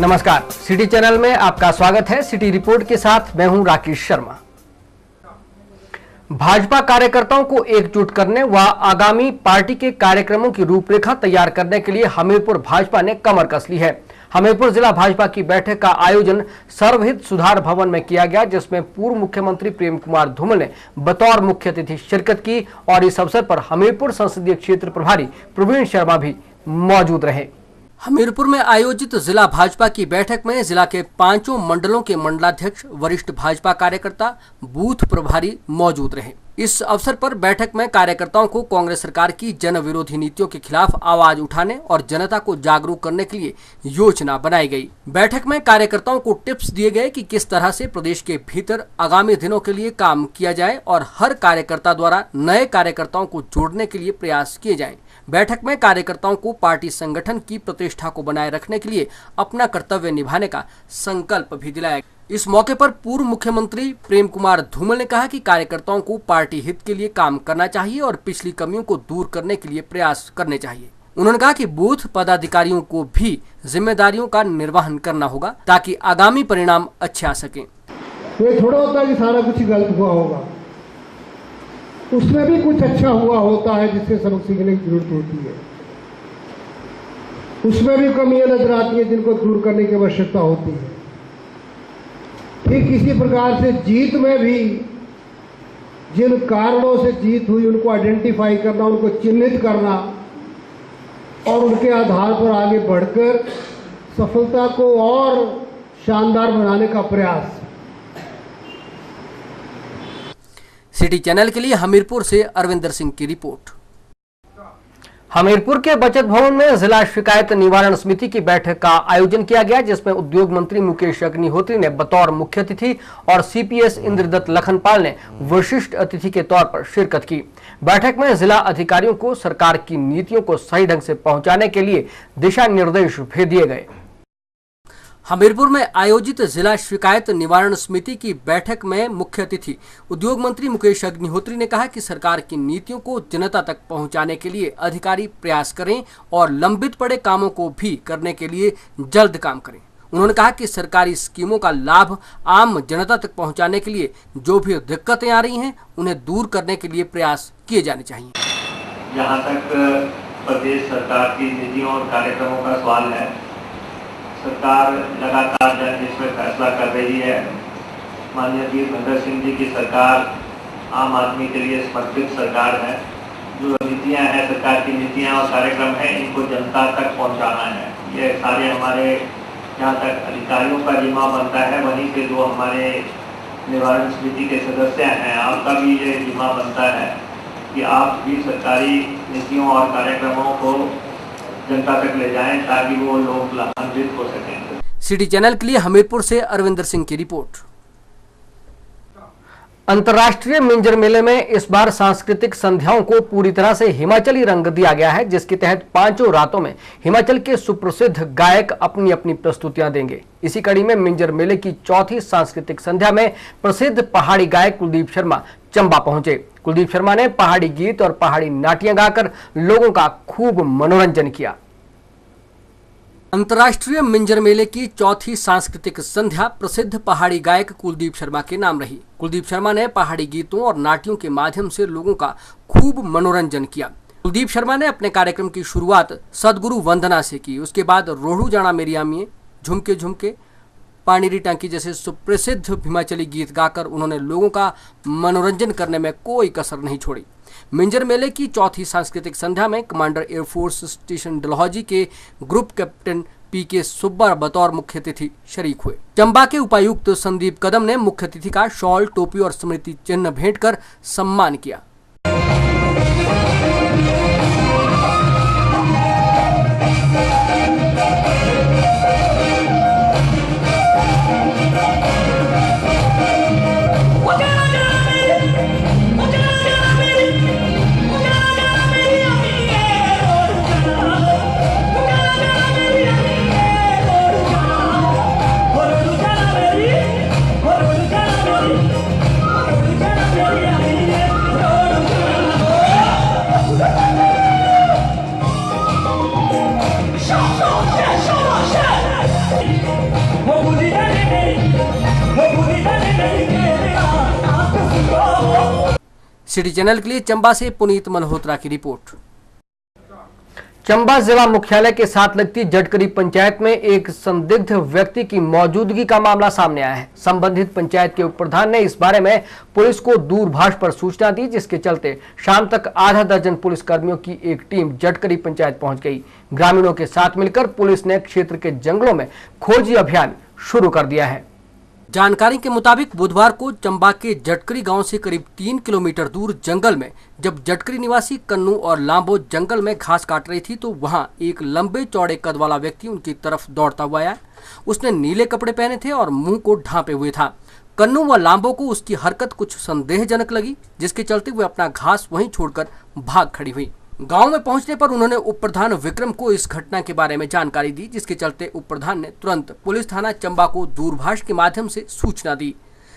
नमस्कार, city channel में आपका स्वागत है। सिटी रिपोर्ट के साथ मैं हूं राकेश शर्मा। भाजपा कार्यकर्ताओं को एकजुट करने व आगामी पार्टी के कार्यक्रमों की रूपरेखा तैयार करने के लिए हमीरपुर भाजपा ने कमर कस ली है। हमीरपुर जिला भाजपा की बैठक का आयोजन सर्वहित सुधार भवन में किया गया, जिसमें पूर्व मुख्यमंत्री प्रेम कुमार धूमल ने बतौर मुख्य अतिथि शिरकत की और इस अवसर पर हमीरपुर संसदीय क्षेत्र प्रभारी प्रवीण शर्मा भी मौजूद रहे। हमीरपुर में आयोजित जिला भाजपा की बैठक में जिला के 5 मंडलों के मंडलाध्यक्ष, वरिष्ठ भाजपा कार्यकर्ता, बूथ प्रभारी मौजूद रहे। इस अवसर पर बैठक में कार्यकर्ताओं को कांग्रेस सरकार की जन विरोधी नीतियों के खिलाफ आवाज उठाने और जनता को जागरूक करने के लिए योजना बनाई गई। बैठक में कार्यकर्ताओं को टिप्स दिए गए कि किस तरह से प्रदेश के भीतर आगामी दिनों के लिए काम किया जाए और हर कार्यकर्ता द्वारा नए कार्यकर्ताओं को जोड़ने के लिए प्रयास किए जाएं। बैठक में कार्यकर्ताओं को पार्टी संगठन की प्रतिष्ठा को बनाए रखने के लिए अपना कर्तव्य निभाने का संकल्प भी दिलाया। इस मौके पर पूर्व मुख्यमंत्री प्रेम कुमार धूमल ने कहा कि कार्यकर्ताओं को पार्टी हित के लिए काम करना चाहिए और पिछली कमियों को दूर करने के लिए प्रयास करने चाहिए। उन्होंने कहा कि बूथ पदाधिकारियों को भी जिम्मेदारियों का निर्वहन करना होगा ताकि आगामी परिणाम अच्छे आ सके। ये थोड़ा होता है कि सारा कुछ गलत हुआ होगा, उसमें भी कुछ अच्छा हुआ होता है जिससे सबक सीखने की जरूरत होती है। उसमें भी कमियां नजर आती है जिनको दूर करने की आवश्यकता होती है। ठीक इसी प्रकार से जीत में भी जिन कारणों से जीत हुई उनको आइडेंटिफाई करना, उनको चिन्हित करना और उनके आधार पर आगे बढ़कर सफलता को और शानदार बनाने का प्रयास। सिटी चैनल के लिए हमीरपुर से अरविंदर सिंह की रिपोर्ट। हमीरपुर के बचत भवन में जिला शिकायत निवारण समिति की बैठक का आयोजन किया गया, जिसमें उद्योग मंत्री मुकेश अग्निहोत्री ने बतौर मुख्य अतिथि और सीपीएस इंद्रदत्त लखनपाल ने विशिष्ट अतिथि के तौर पर शिरकत की। बैठक में जिला अधिकारियों को सरकार की नीतियों को सही ढंग से पहुंचाने के लिए दिशा निर्देश भी दिए गए। हमीरपुर में आयोजित जिला शिकायत निवारण समिति की बैठक में मुख्य अतिथि उद्योग मंत्री मुकेश अग्निहोत्री ने कहा कि सरकार की नीतियों को जनता तक पहुंचाने के लिए अधिकारी प्रयास करें और लंबित पड़े कामों को भी करने के लिए जल्द काम करें। उन्होंने कहा कि सरकारी स्कीमों का लाभ आम जनता तक पहुंचाने के लिए जो भी दिक्कतें आ रही हैं उन्हें दूर करने के लिए प्रयास किए जाने चाहिए। जहाँ तक प्रदेश सरकार की नीतियों और कार्यक्रमों का सवाल है, सरकार लगातार जनहित में फैसला कर रही है। माननीय वीरभद्र सिंह जी की सरकार आम आदमी के लिए समर्पित सरकार है। जो नीतियां हैं, सरकार की नीतियां और कार्यक्रम हैं, इनको जनता तक पहुंचाना है। ये सारे हमारे जहाँ तक अधिकारियों का जिम्मा बनता है, वहीं से जो हमारे निवारण समिति के सदस्य हैं, आपका भी ये जिम्मा बनता है कि आप भी सरकारी नीतियों और कार्यक्रमों को जनता तक ले जाएं ताकि वो लोग लाभान्वित हो सकें। सिटी चैनल के लिए हमीरपुर से अरविंदर सिंह की रिपोर्ट। अंतर्राष्ट्रीय मिंजर मेले में इस बार सांस्कृतिक संध्याओं को पूरी तरह से हिमाचली रंग दिया गया है, जिसके तहत 5 रातों में हिमाचल के सुप्रसिद्ध गायक अपनी अपनी प्रस्तुतियां देंगे। इसी कड़ी में मिंजर मेले की चौथी सांस्कृतिक संध्या में प्रसिद्ध पहाड़ी गायक कुलदीप शर्मा चंबा पहुंचे। कुलदीप शर्मा ने पहाड़ी गीत और पहाड़ी नाटियां गाकर लोगों का खूब मनोरंजन किया। अंतर्राष्ट्रीय मिंजर मेले की चौथी सांस्कृतिक संध्या प्रसिद्ध पहाड़ी गायक कुलदीप शर्मा के नाम रही। कुलदीप शर्मा ने पहाड़ी गीतों और नाट्यों के माध्यम से लोगों का खूब मनोरंजन किया। कुलदीप शर्मा ने अपने कार्यक्रम की शुरुआत सदगुरु वंदना से की। उसके बाद रोहू जाना मेरी आमिये, झुमके झुमके, पानीरी टांकी जैसे सुप्रसिद्ध हिमाचली गीत गाकर उन्होंने लोगों का मनोरंजन करने में कोई कसर नहीं छोड़ी। मिंजर मेले की चौथी सांस्कृतिक संध्या में कमांडर एयरफोर्स स्टेशन डलहौजी के ग्रुप कैप्टन पीके सुब्बा बतौर मुख्य अतिथि शरीक हुए। चंबा के उपायुक्त संदीप कदम ने मुख्य अतिथि का शॉल, टोपी और स्मृति चिन्ह भेंट कर सम्मान किया। सिटी चैनल के लिए चंबा से पुनीत मल्होत्रा की रिपोर्ट। चंबा जिला मुख्यालय के साथ लगती जटकरी पंचायत में एक संदिग्ध व्यक्ति की मौजूदगी का मामला सामने आया है। संबंधित पंचायत के उप प्रधान ने इस बारे में पुलिस को दूरभाष पर सूचना दी, जिसके चलते शाम तक आधा दर्जन पुलिस कर्मियों की एक टीम जटकरी पंचायत पहुंच गई। ग्रामीणों के साथ मिलकर पुलिस ने क्षेत्र के जंगलों में खोजी अभियान शुरू कर दिया है। जानकारी के मुताबिक बुधवार को चंबा के जटकरी गांव से करीब 3 किलोमीटर दूर जंगल में जब जटकरी निवासी कन्नू और लांबो जंगल में घास काट रही थी तो वहां एक लंबे चौड़े कद वाला व्यक्ति उनकी तरफ दौड़ता हुआ आया। उसने नीले कपड़े पहने थे और मुंह को ढांपे हुए था। कन्नू व लांबो को उसकी हरकत कुछ संदेहजनक लगी, जिसके चलते वे अपना घास वहीं छोड़कर भाग खड़ी हुई। गांव में पहुंचने पर उन्होंने उप प्रधान विक्रम को इस घटना के बारे में जानकारी दी, जिसके चलते उप प्रधान ने तुरंत पुलिस थाना चंबा को दूरभाष के माध्यम से सूचना दी।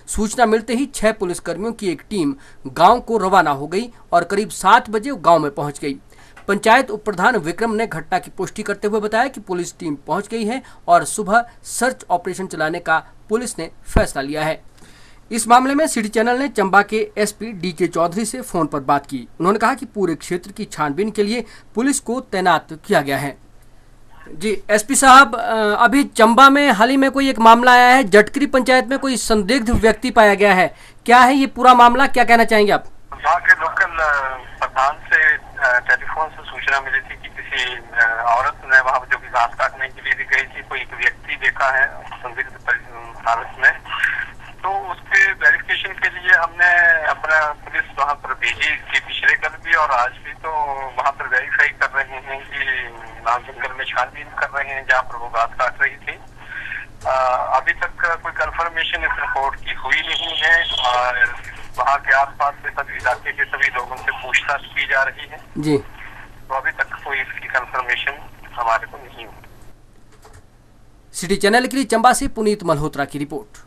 सूचना मिलते ही 6 पुलिसकर्मियों की एक टीम गांव को रवाना हो गई और करीब 7 बजे गांव में पहुंच गई। पंचायत उप प्रधान विक्रम ने घटना की पुष्टि करते हुए बताया कि पुलिस टीम पहुंच गई है और सुबह सर्च ऑपरेशन चलाने का पुलिस ने फैसला लिया है। इस मामले में सिटी चैनल ने चंबा के एसपी डीके चौधरी से फोन पर बात की। उन्होंने कहा कि पूरे क्षेत्र की छानबीन के लिए पुलिस को तैनात किया गया है। जी एसपी साहब, अभी चंबा में हाल ही में कोई एक मामला आया है, जटकरी पंचायत में कोई संदिग्ध व्यक्ति पाया गया है। क्या है ये पूरा मामला, क्या कहना चाहेंगे आप? वहाँ के लोकल प्रधान से टेलीफोन से सूचना मिली थी कि किसी औरत ने वहाँ जो कि घास काटने के लिए गई थी, कोई एक व्यक्ति देखा है संदिग्ध हालत में। तो उसके वेरिफिकेशन के लिए हमने अपना पुलिस वहाँ पर भेजी कि पिछले कल भी और आज भी, तो वहाँ पर वेरीफाई कर रहे हैं कि जंगल में छानबीन कर रहे हैं जहाँ पर वो घास काट रही थी। अभी तक कोई कंफर्मेशन इस रिपोर्ट की हुई नहीं है और वहाँ के आसपास के सभी इलाके के सभी लोगों से पूछताछ की जा रही है जी। तो अभी तक कोई इसकी कंफर्मेशन हमारे को नहीं हुई। सिटी चैनल के लिए चंबा से पुनीत मल्होत्रा की रिपोर्ट।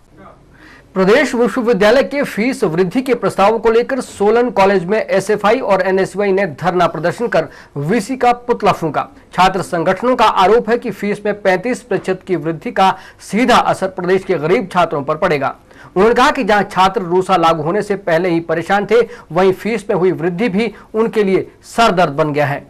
प्रदेश विश्वविद्यालय के फीस वृद्धि के प्रस्ताव को लेकर सोलन कॉलेज में एसएफआई और एनएसयूआई ने धरना प्रदर्शन कर वीसी का पुतला फूंका। छात्र संगठनों का आरोप है कि फीस में 35% की वृद्धि का सीधा असर प्रदेश के गरीब छात्रों पर पड़ेगा। उन्होंने कहा कि जहां छात्र रूसा लागू होने से पहले ही परेशान थे, वहीं फीस में हुई वृद्धि भी उनके लिए सरदर्द बन गया है।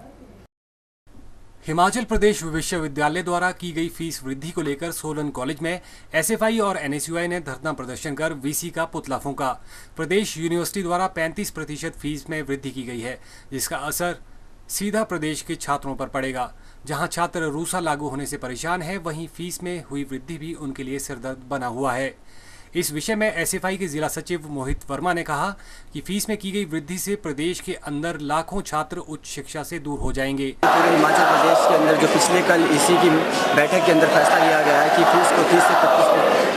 हिमाचल प्रदेश विश्वविद्यालय द्वारा की गई फीस वृद्धि को लेकर सोलन कॉलेज में एसएफआई और एनएसयूआई ने धरना प्रदर्शन कर वीसी का पुतला फूंका। प्रदेश यूनिवर्सिटी द्वारा 35% फीस में वृद्धि की गई है, जिसका असर सीधा प्रदेश के छात्रों पर पड़ेगा। जहां छात्र रूसा लागू होने से परेशान है, वहीं फीस में हुई वृद्धि भी उनके लिए सिरदर्द बना हुआ है। इस विषय में एसएफआई के जिला सचिव मोहित वर्मा ने कहा कि फीस में की गई वृद्धि से प्रदेश के अंदर लाखों छात्र उच्च शिक्षा से दूर हो जाएंगे। पूरे हिमाचल प्रदेश के अंदर जो पिछले कल इसी की बैठक के अंदर फैसला लिया गया है कि फीस को 30 से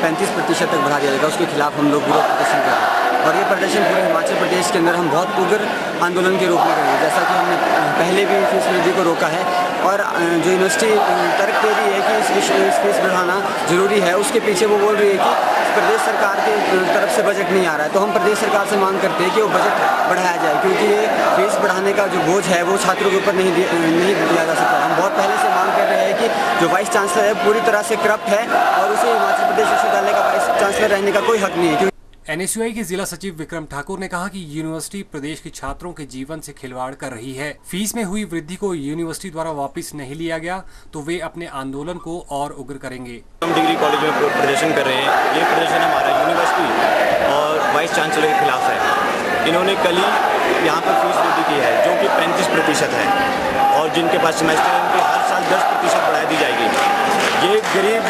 35% तक बढ़ा दिया जाएगा, उसके खिलाफ हम लोग विरोध प्रदर्शन कर रहे हैं और ये प्रदर्शन पूरे हिमाचल प्रदेश के अंदर हम बहुत उग्र आंदोलन के रूप में करेंगे। जैसा कि हमने पहले भी फीस वृद्धि को रोका है और जो यूनिवर्सिटी तर्क दे रही है कि इस फीस बढ़ाना जरूरी है, उसके पीछे वो बोल रही है कि प्रदेश सरकार की तरफ से बजट नहीं आ रहा है। तो हम प्रदेश सरकार से मांग करते हैं कि वो बजट बढ़ाया जाए, क्योंकि ये फीस बढ़ाने का जो बोझ है वो छात्रों के ऊपर नहीं दिया जा सकता। हम बहुत पहले से मांग कर रहे हैं कि जो वाइस चांसलर है पूरी तरह से करप्ट है और उसे हिमाचल प्रदेश विश्वविद्यालय का वाइस चांसलर रहने का कोई हक नहीं है। एनएसयूआई के जिला सचिव विक्रम ठाकुर ने कहा कि यूनिवर्सिटी प्रदेश के छात्रों के जीवन से खिलवाड़ कर रही है। फीस में हुई वृद्धि को यूनिवर्सिटी द्वारा वापस नहीं लिया गया तो वे अपने आंदोलन को और उग्र करेंगे। हम डिग्री कॉलेज में प्रदर्शन कर रहे हैं। ये प्रदर्शन हमारा यूनिवर्सिटी और वाइस चांसलर के खिलाफ है। इन्होंने कल ही यहाँ पर फीस वृद्धि की है जो कि 35% है और जिनके पास सेमेस्टर उनके हर साल 10% बढ़ा दी जाएगी। ये गरीब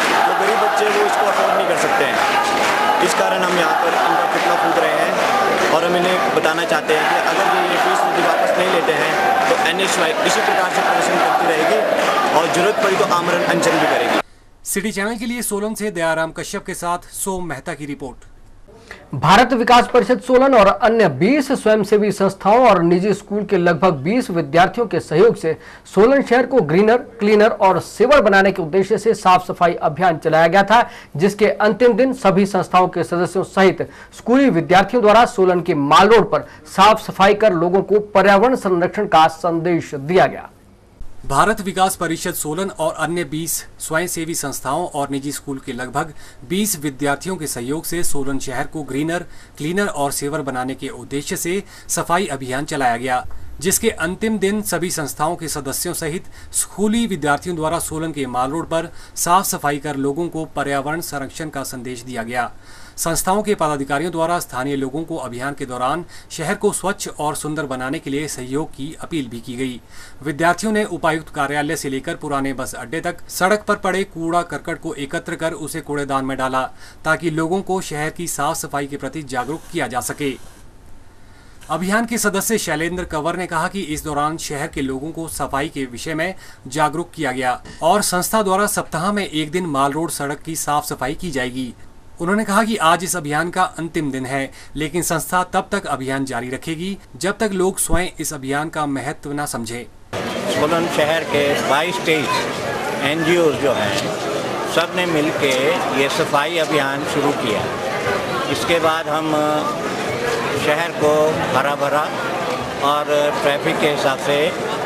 बच्चे वो इसको अफोर्ड नहीं कर सकते हैं। इस कारण हम यहाँ पर इनका पुतला फूंक रहे हैं और हम इन्हें बताना चाहते हैं कि अगर ये फीस वृद्धि वापस नहीं लेते हैं तो एनएसयूआई इसी प्रकार से प्रदर्शन करती रहेगी और जरूरत पड़ी तो आमरण अनशन भी करेगी। सिटी चैनल के लिए सोलन से दयाराम कश्यप के साथ सोम मेहता की रिपोर्ट। भारत विकास परिषद सोलन और अन्य 20 स्वयंसेवी संस्थाओं और निजी स्कूल के लगभग 20 विद्यार्थियों के सहयोग से सोलन शहर को ग्रीनर, क्लीनर और सेवर बनाने के उद्देश्य से साफ सफाई अभियान चलाया गया था, जिसके अंतिम दिन सभी संस्थाओं के सदस्यों सहित स्कूली विद्यार्थियों द्वारा सोलन के माल रोड पर साफ सफाई कर लोगों को पर्यावरण संरक्षण का संदेश दिया गया। भारत विकास परिषद सोलन और अन्य 20 स्वयंसेवी संस्थाओं और निजी स्कूल के लगभग 20 विद्यार्थियों के सहयोग से सोलन शहर को ग्रीनर, क्लीनर और सेवर बनाने के उद्देश्य से सफाई अभियान चलाया गया, जिसके अंतिम दिन सभी संस्थाओं के सदस्यों सहित स्कूली विद्यार्थियों द्वारा सोलन के माल रोड पर साफ सफाई कर लोगों को पर्यावरण संरक्षण का संदेश दिया गया। संस्थाओं के पदाधिकारियों द्वारा स्थानीय लोगों को अभियान के दौरान शहर को स्वच्छ और सुंदर बनाने के लिए सहयोग की अपील भी की गई। विद्यार्थियों ने उपायुक्त कार्यालय से लेकर पुराने बस अड्डे तक सड़क पर पड़े कूड़ा करकट को एकत्र कर उसे कूड़ेदान में डाला, ताकि लोगों को शहर की साफ सफाई के प्रति जागरूक किया जा सके। अभियान के सदस्य शैलेंद्र कंवर ने कहा कि इस दौरान शहर के लोगों को सफाई के विषय में जागरूक किया गया और संस्था द्वारा सप्ताह में एक दिन माल रोड सड़क की साफ सफाई की जाएगी। उन्होंने कहा कि आज इस अभियान का अंतिम दिन है, लेकिन संस्था तब तक अभियान जारी रखेगी जब तक लोग स्वयं इस अभियान का महत्व न समझें। सोलन शहर के 22 NGO जो हैं सब ने मिलके ये सफाई अभियान शुरू किया। इसके बाद हम शहर को हरा भरा और ट्रैफिक के हिसाब से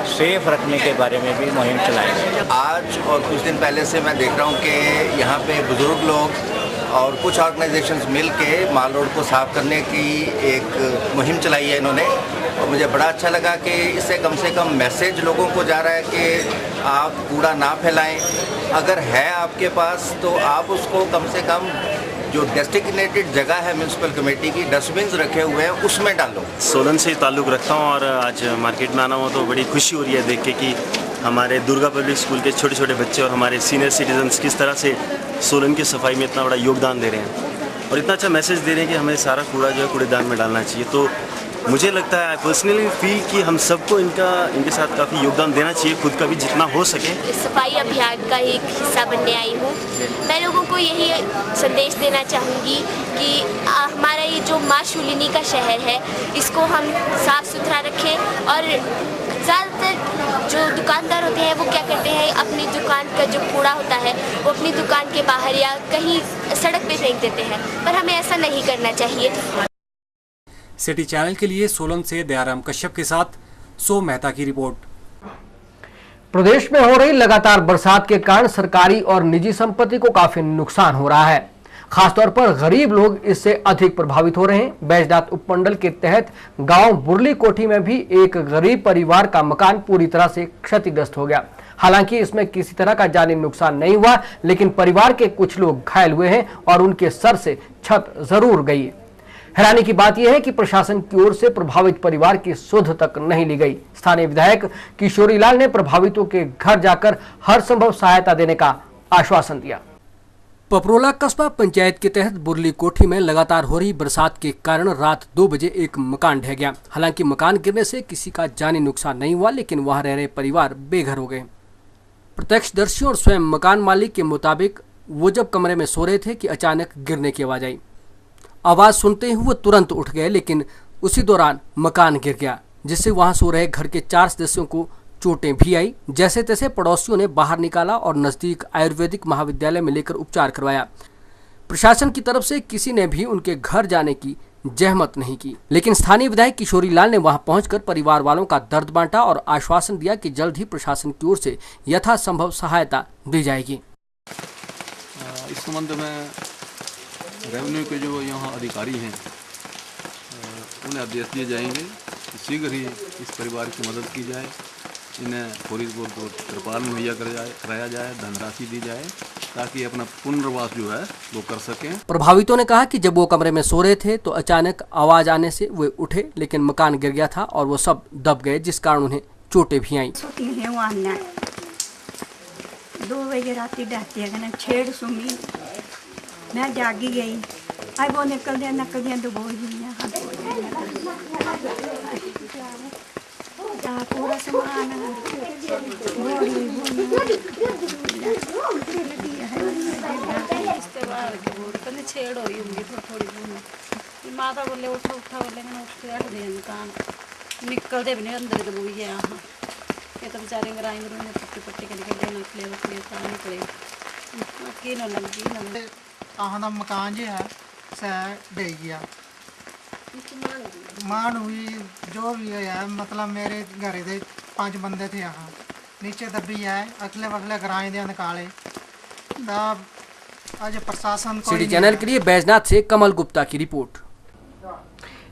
सेफ रखने के बारे में भी मुहिम चलाएंगे। आज और कुछ दिन पहले से मैं देख रहा हूँ कि यहाँ पे बुजुर्ग लोग और कुछ ऑर्गेनाइजेशंस मिल के माल रोड को साफ़ करने की एक मुहिम चलाई है इन्होंने, और मुझे बड़ा अच्छा लगा कि इससे कम से कम मैसेज लोगों को जा रहा है कि आप कूड़ा ना फैलाएं। अगर है आपके पास तो आप उसको कम से कम जो डेस्टिनेटेड जगह है म्यूनसिपल कमेटी की, डस्टबिन रखे हुए हैं, उसमें डालो। सोलन से ताल्लुक़ रखता हूँ और आज मार्केट में आना हुआ तो बड़ी खुशी हो रही है देख के कि हमारे दुर्गा पब्लिक स्कूल के छोटे छोटे बच्चे और हमारे सीनियर सिटीजन्स किस तरह से सोलन की सफाई में इतना बड़ा योगदान दे रहे हैं और इतना अच्छा मैसेज दे रहे हैं कि हमें सारा कूड़ा जो है कूड़ेदान में डालना चाहिए। तो मुझे लगता है, आई पर्सनली फील कि हम सबको इनके साथ काफ़ी योगदान देना चाहिए, खुद का भी जितना हो सके। इस सफाई अभियान का एक हिस्सा बनने आई हूँ। मैं लोगों को यही संदेश देना चाहूँगी कि हमारा ये जो माँ शूलिनी का शहर है, इसको हम साफ़ सुथरा रखें। और ज़्यादातर जो दुकानदार होते हैं वो क्या करते हैं, अपनी दुकान का जो कूड़ा होता है वो अपनी दुकान के बाहर या कहीं सड़क पे फेंक देते हैं, पर हमें ऐसा नहीं करना चाहिए। सिटी चैनल के लिए सोलन से दयाराम कश्यप के साथ सो मेहता की रिपोर्ट। प्रदेश में हो रही लगातार बरसात के कारण सरकारी और निजी संपत्ति को काफी नुकसान हो रहा है। खासतौर पर गरीब लोग इससे अधिक प्रभावित हो रहे हैं। बैजनाथ उपमंडल के तहत गांव बुरली कोठी में भी एक गरीब परिवार का मकान पूरी तरह से क्षतिग्रस्त हो गया। हालांकि इसमें किसी तरह का जानी नुकसान नहीं हुआ, लेकिन परिवार के कुछ लोग घायल हुए हैं और उनके सर से छत जरूर गई है। हैरानी की बात यह है कि प्रशासन की ओर से प्रभावित परिवार की सुध तक नहीं ली गई। स्थानीय विधायक किशोरी लाल ने प्रभावितों के घर जाकर हर संभव सहायता देने का आश्वासन दिया। पपरोला कस्बा पंचायत के तहत बुरली कोठी में लगातार हो रही बरसात के कारण रात 2 बजे एक मकान ढह गया। हालांकि मकान गिरने से किसी का जानी नुकसान नहीं हुआ, लेकिन वहां रह रहे परिवार बेघर हो गए। प्रत्यक्षदर्शियों और स्वयं मकान मालिक के मुताबिक वो जब कमरे में सो रहे थे कि अचानक गिरने की आवाज आई। आवाज सुनते ही वो तुरंत उठ गए, लेकिन उसी दौरान मकान गिर गया, जिससे वहां सो रहे घर के 4 सदस्यों को चोटें भी आई। जैसे तैसे पड़ोसियों ने बाहर निकाला और नजदीक आयुर्वेदिक महाविद्यालय में लेकर उपचार करवाया। प्रशासन की तरफ से किसी ने भी उनके घर जाने की जहमत नहीं की, लेकिन स्थानीय विधायक किशोरी लाल ने वहां पहुंचकर परिवार वालों का दर्द बांटा और आश्वासन दिया कि जल्द ही प्रशासन की ओर से यथासंभव सहायता दी जाएगी। इस संबंध में रेवेन्यू के जो यहाँ अधिकारी हैं उन्हें आदेश दिए जाएंगे कि शीघ्र ही इस परिवार की मदद की जाए। इन्हें फौरी तौर पर त्रिपाल मुहैया कराया जाए, धनराशि दी जाए, ताकि अपना पुनर्वास जो है वो कर सकें। प्रभावितों ने कहा कि जब वो कमरे में सो रहे थे तो अचानक आवाज आने से वे उठे, लेकिन मकान गिर गया था और वो सब दब गए, जिस कारण उन्हें चोटें भी आईं। 2 बजे रात डरती है, छेड़ सुनी, मैं जागी गई। आई वो निकल दिया तो बोल पूरा सामान छेड़ हो रही होंगी थोड़ी माता बोले उठा बोले उठ दे मकान निकलते भी नहीं अंदर तो बोई है। ये तो बेचारे ग्राई ग्रूई पट्टी पट्टी करके निकले निकले की न लगी आह मकान जो है सह डे गया। मान हुई जो भी है, मतलब मेरे घर के 5 बंदे थे यहाँ, नीचे दबी है अगले वगले ग्राएं दे निकाले दा आज प्रशासन को सिटी चैनल के लिए बैजनाथ से कमल गुप्ता की रिपोर्ट।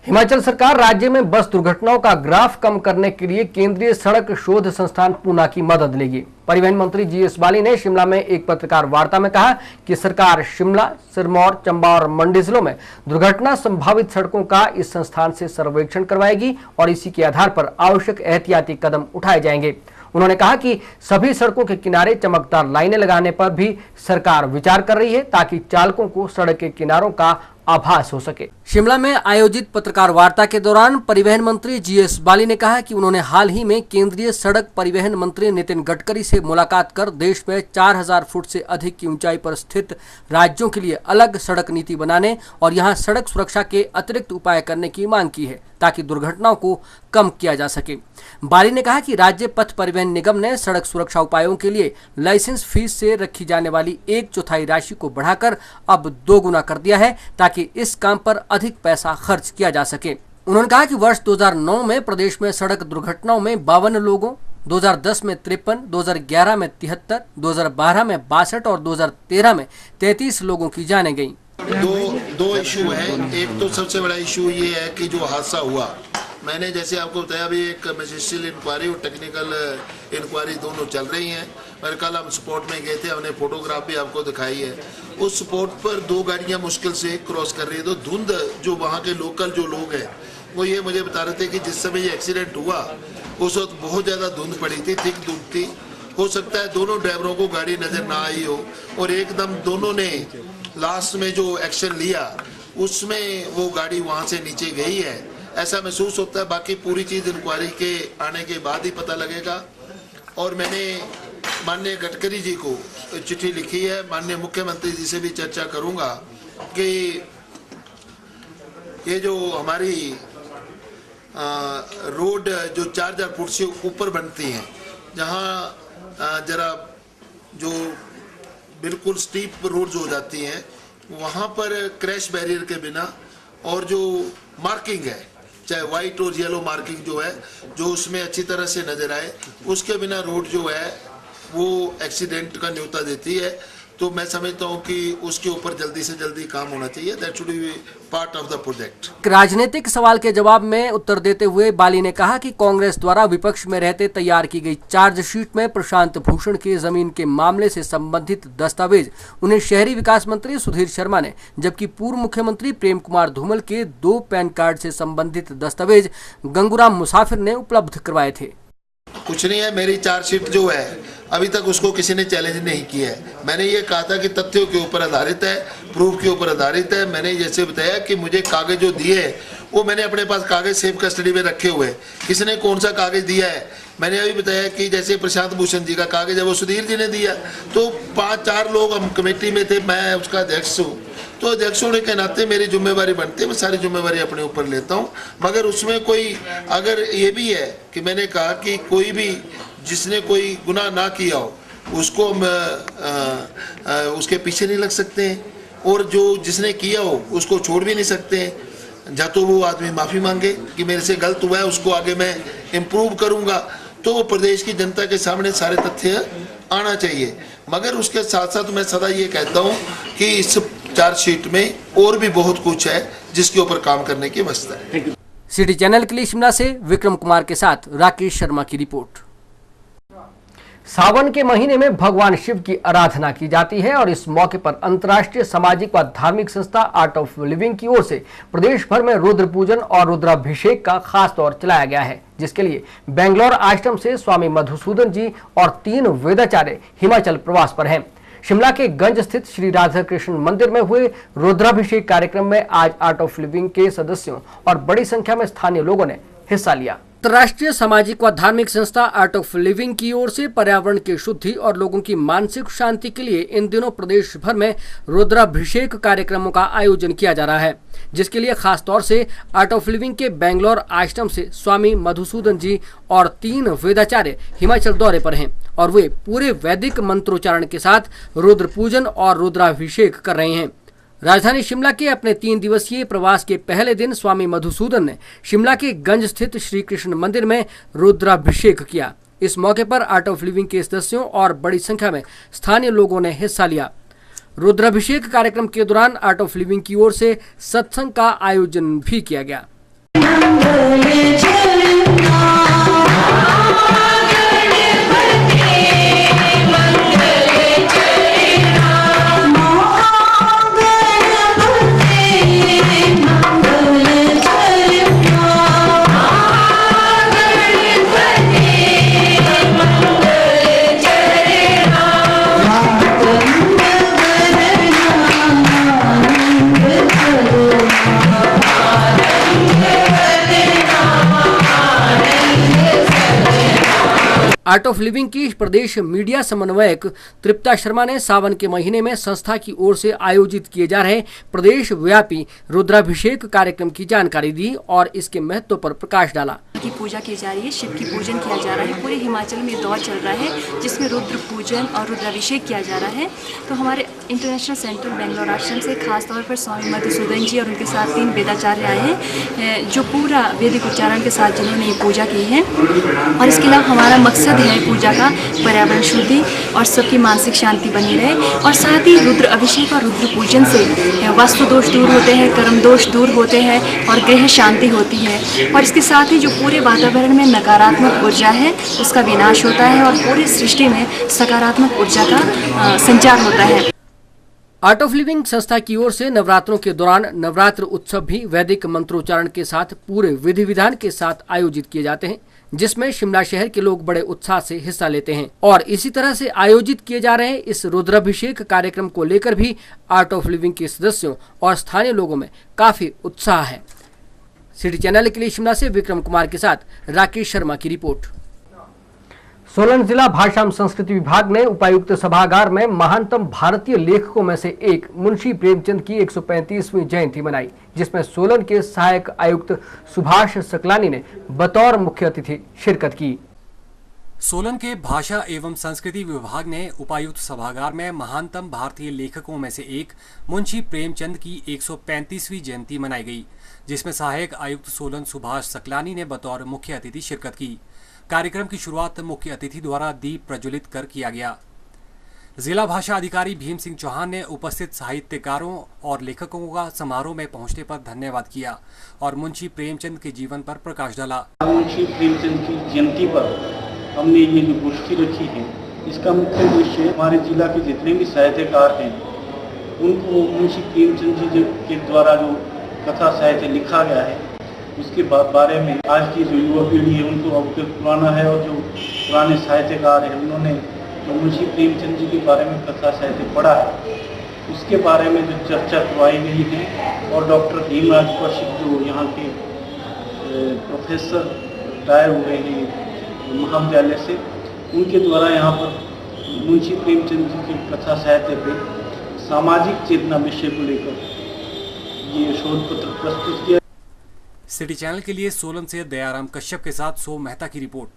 हिमाचल सरकार राज्य में बस दुर्घटनाओं का ग्राफ कम करने के लिए केंद्रीय सड़क शोध संस्थान पूना की मदद लेगी। परिवहन मंत्री जीएस बाली ने शिमला में एक पत्रकार वार्ता में कहा कि सरकार शिमला, सिरमौर, चंबा और मंडी जिलों में दुर्घटना संभावित सड़कों का इस संस्थान से सर्वेक्षण करवाएगी और इसी के आधार पर आवश्यक एहतियाती कदम उठाए जाएंगे। उन्होंने कहा कि सभी सड़कों के किनारे चमकदार लाइनें लगाने पर भी सरकार विचार कर रही है ताकि चालकों को सड़क के किनारों का आभास हो सके। शिमला में आयोजित पत्रकार वार्ता के दौरान परिवहन मंत्री जीएस बाली ने कहा कि उन्होंने हाल ही में केंद्रीय सड़क परिवहन मंत्री नितिन गडकरी से मुलाकात कर देश में 4000 फुट से अधिक की ऊंचाई पर स्थित राज्यों के लिए अलग सड़क नीति बनाने और यहां सड़क सुरक्षा के अतिरिक्त उपाय करने की मांग की है ताकि दुर्घटनाओं को कम किया जा सके। बाली ने कहा कि राज्य पथ परिवहन निगम ने सड़क सुरक्षा उपायों के लिए लाइसेंस फीस से रखी जाने वाली 1/4 राशि को बढ़ाकर अब 2 गुना कर दिया है ताकि इस काम पर अधिक पैसा खर्च किया जा सके। उन्होंने कहा कि वर्ष 2009 में प्रदेश में सड़क दुर्घटनाओं में 52 लोगों, 2010 में 53, 2011 में 73, 2012 में 62 और 2013 में 33 लोगों की जानें गईं। दो इशू है। एक तो सबसे बड़ा इशू ये है कि जो हादसा हुआ, मैंने जैसे आपको बताया अभी एक मैजिस्ट्रियल इंक्वायरी और टेक्निकल इंक्वायरी दोनों चल रही हैं। पर कल हम स्पॉट में गए थे, हमने फोटोग्राफ भी आपको दिखाई है। उस स्पॉट पर 2 गाड़ियां मुश्किल से क्रॉस कर रही है। तो धुंध जो वहाँ के लोकल जो लोग हैं वो ये मुझे बता रहे थे कि जिस समय ये एक्सीडेंट हुआ उस वक्त बहुत ज़्यादा धुंध पड़ी थी, थिक धुंध थी। हो सकता है दोनों ड्राइवरों को गाड़ी नज़र ना आई हो और एकदम दोनों ने लास्ट में जो एक्शन लिया उसमें वो गाड़ी वहाँ से नीचे गई है, ऐसा महसूस होता है। बाकी पूरी चीज़ इंक्वायरी के आने के बाद ही पता लगेगा। और मैंने माननीय गडकरी जी को चिट्ठी लिखी है, माननीय मुख्यमंत्री जी से भी चर्चा करूंगा कि ये जो हमारी रोड जो 4000 फुट से ऊपर बनती हैं, जहाँ जरा जो बिल्कुल स्टीप रोड्स हो जाती हैं, वहाँ पर क्रैश बैरियर के बिना और जो मार्किंग है, चाहे वाइट और येलो मार्किंग जो है, जो उसमें अच्छी तरह से नजर आए, उसके बिना रोड जो है वो एक्सीडेंट का न्योता देती है। तो मैं समझता हूं कि उसके ऊपर जल्दी से जल्दी काम होना चाहिए। That should be part of the project. राजनीतिक सवाल के जवाब में उत्तर देते हुए बाली ने कहा कि कांग्रेस द्वारा विपक्ष में रहते तैयार की गई चार्जशीट में प्रशांत भूषण के जमीन के मामले से संबंधित दस्तावेज उन्हें शहरी विकास मंत्री सुधीर शर्मा ने, जबकि पूर्व मुख्यमंत्री प्रेम कुमार धूमल के 2 पैन कार्ड से संबंधित दस्तावेज गंगूराम मुसाफिर ने उपलब्ध करवाए थे। कुछ नहीं है, मेरी चार्जशीट जो है अभी तक उसको किसी ने चैलेंज नहीं किया है। मैंने ये कहा था कि तथ्यों के ऊपर आधारित है, प्रूफ के ऊपर आधारित है। मैंने जैसे बताया कि मुझे कागज जो दिए वो मैंने अपने पास कागज सेफ कस्टडी में रखे हुए। किसने कौन सा कागज दिया है मैंने अभी बताया कि जैसे प्रशांत भूषण जी का कागज है वो सुधीर जी ने दिया। तो 5-4 लोग हम कमेटी में थे, मैं उसका अध्यक्ष हूँ। तो अध्यक्ष होने के नाते मेरी जिम्मेवारी बनती है, मैं सारी जिम्मेवारी अपने ऊपर लेता हूँ। मगर उसमें कोई अगर ये भी है कि मैंने कहा कि कोई भी जिसने कोई गुनाह ना किया हो उसको हम उसके पीछे नहीं लग सकते हैं, और जो जिसने किया हो उसको छोड़ भी नहीं सकते हैं। या तो वो आदमी माफ़ी मांगे कि मेरे से गलत हुआ है, उसको आगे मैं इम्प्रूव करूँगा, तो वो प्रदेश की जनता के सामने सारे तथ्य आना चाहिए। मगर उसके साथ साथ मैं सदा ये कहता हूँ कि इस चार्जशीट में और भी बहुत कुछ है जिसके ऊपर काम करने की आवश्यकता है। सिटी चैनल के लिए शिमला से विक्रम कुमार के साथ राकेश शर्मा की रिपोर्ट। सावन के महीने में भगवान शिव की आराधना की जाती है और इस मौके पर अंतर्राष्ट्रीय सामाजिक व धार्मिक संस्था आर्ट ऑफ लिविंग की ओर से प्रदेश भर में रुद्र पूजन और रुद्राभिषेक का खास दौर चलाया गया है, जिसके लिए बेंगलोर आश्रम से स्वामी मधुसूदन जी और 3 वेदाचार्य हिमाचल प्रवास पर हैं। शिमला के गंज स्थित श्री राधा कृष्ण मंदिर में हुए रुद्राभिषेक कार्यक्रम में आज आर्ट ऑफ लिविंग के सदस्यों और बड़ी संख्या में स्थानीय लोगों ने हिस्सा लिया। अंतर्राष्ट्रीय सामाजिक व धार्मिक संस्था आर्ट ऑफ लिविंग की ओर से पर्यावरण की शुद्धि और लोगों की मानसिक शांति के लिए इन दिनों प्रदेश भर में रुद्राभिषेक कार्यक्रमों का आयोजन किया जा रहा है, जिसके लिए खास तौर से आर्ट ऑफ लिविंग के बेंगलोर आश्रम से स्वामी मधुसूदन जी और 3 वेदाचार्य हिमाचल दौरे पर हैं और वे पूरे वैदिक मंत्रोच्चारण के साथ रुद्र पूजन और रुद्राभिषेक कर रहे हैं। राजधानी शिमला के अपने 3 दिवसीय प्रवास के पहले दिन स्वामी मधुसूदन ने शिमला के गंज स्थित श्री कृष्ण मंदिर में रुद्राभिषेक किया इस मौके पर आर्ट ऑफ लिविंग के सदस्यों और बड़ी संख्या में स्थानीय लोगों ने हिस्सा लिया। रुद्राभिषेक कार्यक्रम के दौरान आर्ट ऑफ लिविंग की ओर से सत्संग का आयोजन भी किया गया। आर्ट ऑफ लिविंग की प्रदेश मीडिया समन्वयक तृप्ता शर्मा ने सावन के महीने में संस्था की ओर से आयोजित किए जा रहे प्रदेश व्यापी रुद्राभिषेक कार्यक्रम की जानकारी दी और इसके महत्व पर प्रकाश डाला। की पूजा की जा रही है, शिव की पूजन किया जा रहा है। पूरे हिमाचल में दौर चल रहा है जिसमें रुद्र पूजन और रुद्राभिषेक किया जा रहा है। तो हमारे इंटरनेशनल सेंटर बेंगलोर आश्रम से खास तौर पर स्वामी मधुसूदन जी और उनके साथ 3 वेदाचार्य आए हैं जो पूरा वैदिक उच्चारण के साथ जिन्होंने ये पूजा की है। और इसके अलावा हमारा मकसद है पूजा का पर्यावरण शुद्धि और सबकी मानसिक शांति बनी रहे और साथ ही रुद्र अभिषेक और रुद्र पूजन से वास्तु दोष दूर होते हैं, कर्म दोष दूर होते हैं और गृह शांति होती है। और इसके साथ ही जो पूरे वातावरण में नकारात्मक ऊर्जा है उसका विनाश होता है और पूरी सृष्टि में सकारात्मक ऊर्जा का संचार होता है। आर्ट ऑफ लिविंग संस्था की ओर से नवरात्रों के दौरान नवरात्र उत्सव भी वैदिक मंत्रोच्चारण के साथ पूरे विधि विधान के साथ आयोजित किए जाते हैं, जिसमें शिमला शहर के लोग बड़े उत्साह से हिस्सा लेते हैं। और इसी तरह से आयोजित किए जा रहे इस रुद्राभिषेक कार्यक्रम को लेकर भी आर्ट ऑफ लिविंग के सदस्यों और स्थानीय लोगों में काफी उत्साह है। सिटी चैनल के लिए शिमला से विक्रम कुमार के साथ राकेश शर्मा की रिपोर्ट। सोलन जिला भाषा एवं संस्कृति विभाग ने उपायुक्त सभागार में महानतम भारतीय लेखकों में से एक मुंशी प्रेमचंद की 135वीं जयंती मनाई, जिसमें सोलन के सहायक आयुक्त सुभाष सकलानी ने बतौर मुख्य अतिथि शिरकत की। सोलन के भाषा एवं संस्कृति विभाग ने उपायुक्त सभागार में महानतम भारतीय लेखकों में से एक मुंशी प्रेमचंद की 135वीं जयंती मनाई गई, जिसमें सहायक आयुक्त सोलन सुभाष सकलानी ने बतौर मुख्य अतिथि शिरकत की। कार्यक्रम की शुरुआत मुख्य अतिथि द्वारा दीप प्रज्वलित कर किया गया। जिला भाषा अधिकारी भीम सिंह चौहान ने उपस्थित साहित्यकारों और लेखकों का समारोह में पहुंचने पर धन्यवाद किया और मुंशी प्रेमचंद के जीवन पर प्रकाश डाला। मुंशी प्रेमचंद की जयंती पर हमने ये जो गोष्ठी रखी है, इसका मुख्य उद्देश्य हमारे जिला के जितने भी साहित्यकार हैं उनको मुंशी प्रेमचंद जी के द्वारा जो कथा साहित्य लिखा गया है उसके बारे में आज की जो युवा पीढ़ी है उनको अवगत कराना है और जो पुराने साहित्यकार हैं उन्होंने जो मुंशी प्रेमचंद जी के बारे में कथा साहित्य पढ़ा है उसके बारे में जो चर्चा करवाई गई है। और डॉक्टर भीमराज कौशिक जो यहाँ के प्रोफेसर रिटायर हुए हैं महाविद्यालय से, उनके द्वारा यहाँ पर मुंशी प्रेमचंद जी की कथा साहित्य पे सामाजिक चेतना विषय को लेकर ये शोध पत्र प्रस्तुत किया। सिटी चैनल के लिए सोलन से दयाराम कश्यप के साथ सो मेहता की रिपोर्ट।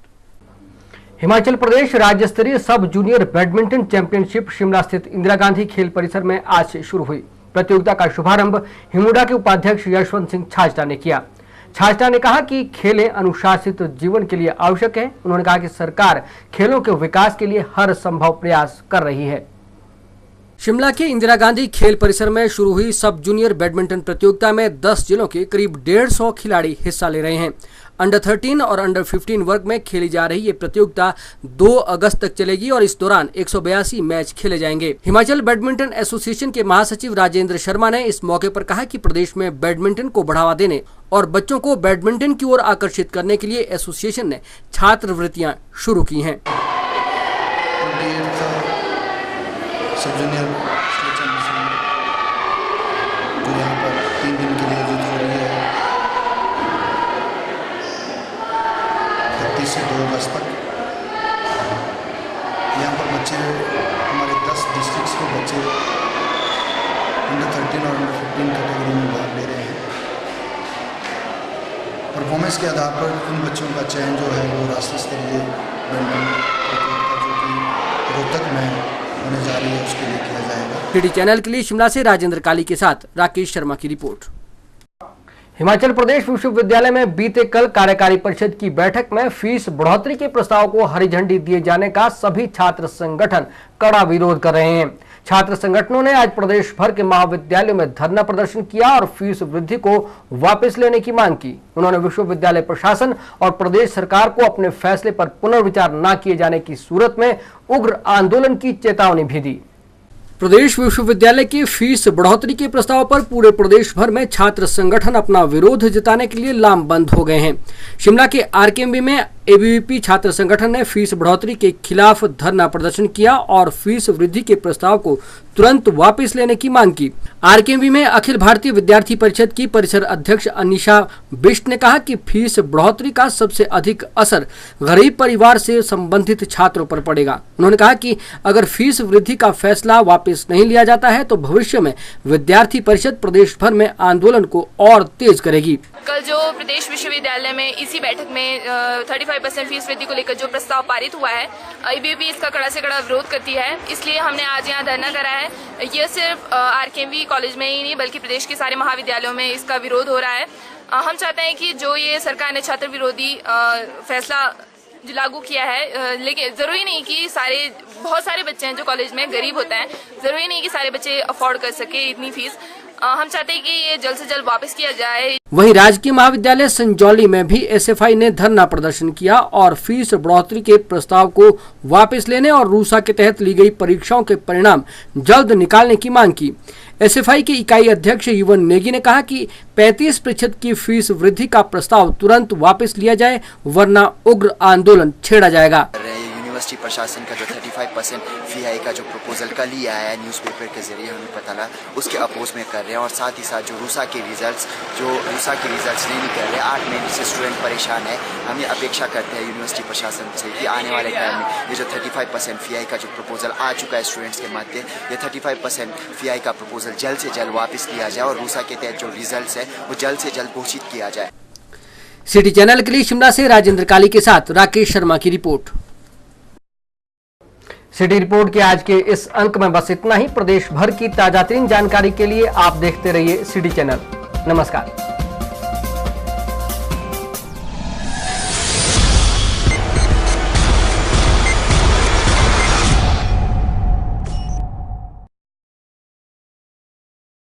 हिमाचल प्रदेश राज्य स्तरीय सब जूनियर बैडमिंटन चैंपियनशिप शिमला स्थित इंदिरा गांधी खेल परिसर में आज से शुरू हुई। प्रतियोगिता का शुभारंभ हिमुडा के उपाध्यक्ष यशवंत सिंह छाजटा ने किया। छाजटा ने कहा कि खेलें अनुशासित जीवन के लिए आवश्यक है। उन्होंने कहा कि सरकार खेलों के विकास के लिए हर संभव प्रयास कर रही है। शिमला के इंदिरा गांधी खेल परिसर में शुरू हुई सब जूनियर बैडमिंटन प्रतियोगिता में 10 जिलों के करीब 150 खिलाड़ी हिस्सा ले रहे हैं। अंडर 13 और अंडर 15 वर्ग में खेली जा रही ये प्रतियोगिता 2 अगस्त तक चलेगी और इस दौरान 182 मैच खेले जाएंगे। हिमाचल बैडमिंटन एसोसिएशन के महासचिव राजेंद्र शर्मा ने इस मौके पर कहा कि प्रदेश में बैडमिंटन को बढ़ावा देने और बच्चों को बैडमिंटन की ओर आकर्षित करने के लिए एसोसिएशन ने छात्रवृत्तियां शुरू की हैं। सब जूनियर जो यहाँ पर 3 दिन के लिए आयोजित हो रही है 31 से 2 अगस्त तक। यहाँ पर बच्चे हमारे 10 डिस्ट्रिक्ट्स के बच्चे अंडर 13 और अंडर 15 कैटेगरी में भाग ले रहे हैं। परफॉर्मेंस के आधार पर इन बच्चों का चयन जो है वो राष्ट्रीय स्तरीय बैडमिंटन प्रतियोगिता जो कि रोहतक में होने जा रही है उसके लिए किया जाएगा। सिटी चैनल के लिए शिमला से राजेंद्र काली के साथ राकेश शर्मा की रिपोर्ट। हिमाचल प्रदेश विश्वविद्यालय में बीते कल कार्यकारी परिषद की बैठक में फीस बढ़ोतरी के प्रस्ताव को हरी झंडी दिए जाने का सभी छात्र संगठन कड़ा विरोध कर रहे हैं। छात्र संगठनों ने आज प्रदेश भर के महाविद्यालयों में धरना प्रदर्शन किया और फीस वृद्धि को वापस लेने की मांग की। उन्होंने विश्वविद्यालय प्रशासन और प्रदेश सरकार को अपने फैसले पर पुनर्विचार न किए जाने की सूरत में उग्र आंदोलन की चेतावनी भी दी। प्रदेश विश्वविद्यालय की फीस बढ़ोतरी के प्रस्ताव पर पूरे प्रदेश भर में छात्र संगठन अपना विरोध जताने के लिए लामबंद हो गए हैं। शिमला के आरकेएमबी में एबीवीपी छात्र संगठन ने फीस बढ़ोतरी के खिलाफ धरना प्रदर्शन किया और फीस वृद्धि के प्रस्ताव को तुरंत वापस लेने की मांग की। आरकेएमबी में अखिल भारतीय विद्यार्थी परिषद की परिसर अध्यक्ष अनिशा बिष्ट ने कहा कि फीस बढ़ोतरी का सबसे अधिक असर गरीब परिवार से संबंधित छात्रों पर पड़ेगा। उन्होंने कहा कि अगर फीस वृद्धि का फैसला वापस नहीं लिया जाता है तो भविष्य में विद्यार्थी परिषद प्रदेश भर में आंदोलन को और तेज करेगी। कल जो प्रदेश विश्वविद्यालय में इसी बैठक में 35% फीस वृद्धि को लेकर जो प्रस्ताव पारित हुआ है, एबीवीपी इसका कड़ा से कड़ा विरोध करती है। इसलिए हमने आज यहाँ धरना करा है। ये सिर्फ आरकेएमबी कॉलेज में ही नहीं बल्कि प्रदेश के सारे महाविद्यालयों में इसका विरोध हो रहा है। हम चाहते हैं कि जो ये सरकार ने छात्र विरोधी फैसला लागू किया है, लेकिन जरूरी नहीं कि बहुत सारे बच्चे हैं जो कॉलेज में गरीब होते हैं, जरूरी नहीं कि सारे बच्चे अफोर्ड कर सके इतनी फीस। हम चाहते हैं कि ये जल्द से जल्द वापस किया जाए। वहीं राजकीय महाविद्यालय संजौली में भी एसएफआई ने धरना प्रदर्शन किया और फीस बढ़ोतरी के प्रस्ताव को वापस लेने और रूसा के तहत ली गई परीक्षाओं के परिणाम जल्द निकालने की मांग की। एसएफआई के इकाई अध्यक्ष युवन नेगी ने कहा कि 35% की फीस वृद्धि का प्रस्ताव तुरंत वापस लिया जाए वरना उग्र आंदोलन छेड़ा जाएगा। यूनिवर्सिटी प्रशासन का जो 35% फी हाइक का जो प्रपोजल कल ही आया है न्यूज़पेपर के जरिए हमें पता लगा, उसके अपोज में कर रहे हैं। और साथ ही साथ जो रूसा के रिजल्ट्स नहीं निकल रहे, 8 महीने से स्टूडेंट परेशान है। हम ये अपेक्षा करते हैं यूनिवर्सिटी प्रशासन से कि आने वाले टाइम में ये जो 35% फी हाइक का जो प्रपोजल आ चुका है स्टूडेंट्स के मध्य, ये 35% फी हाइक का प्रपोजल जल्द से जल्द वापस लिया जाए और रूसा के तहत जो रिजल्ट है वो जल्द से जल्द घोषित किया जाए। सिटी चैनल के लिए शिमला से राजेंद्र काली के साथ राकेश शर्मा की रिपोर्ट। सिटी रिपोर्ट के आज के इस अंक में बस इतना ही। प्रदेश भर की ताजा तरीन जानकारी के लिए आप देखते रहिए सिटी चैनल। नमस्कार।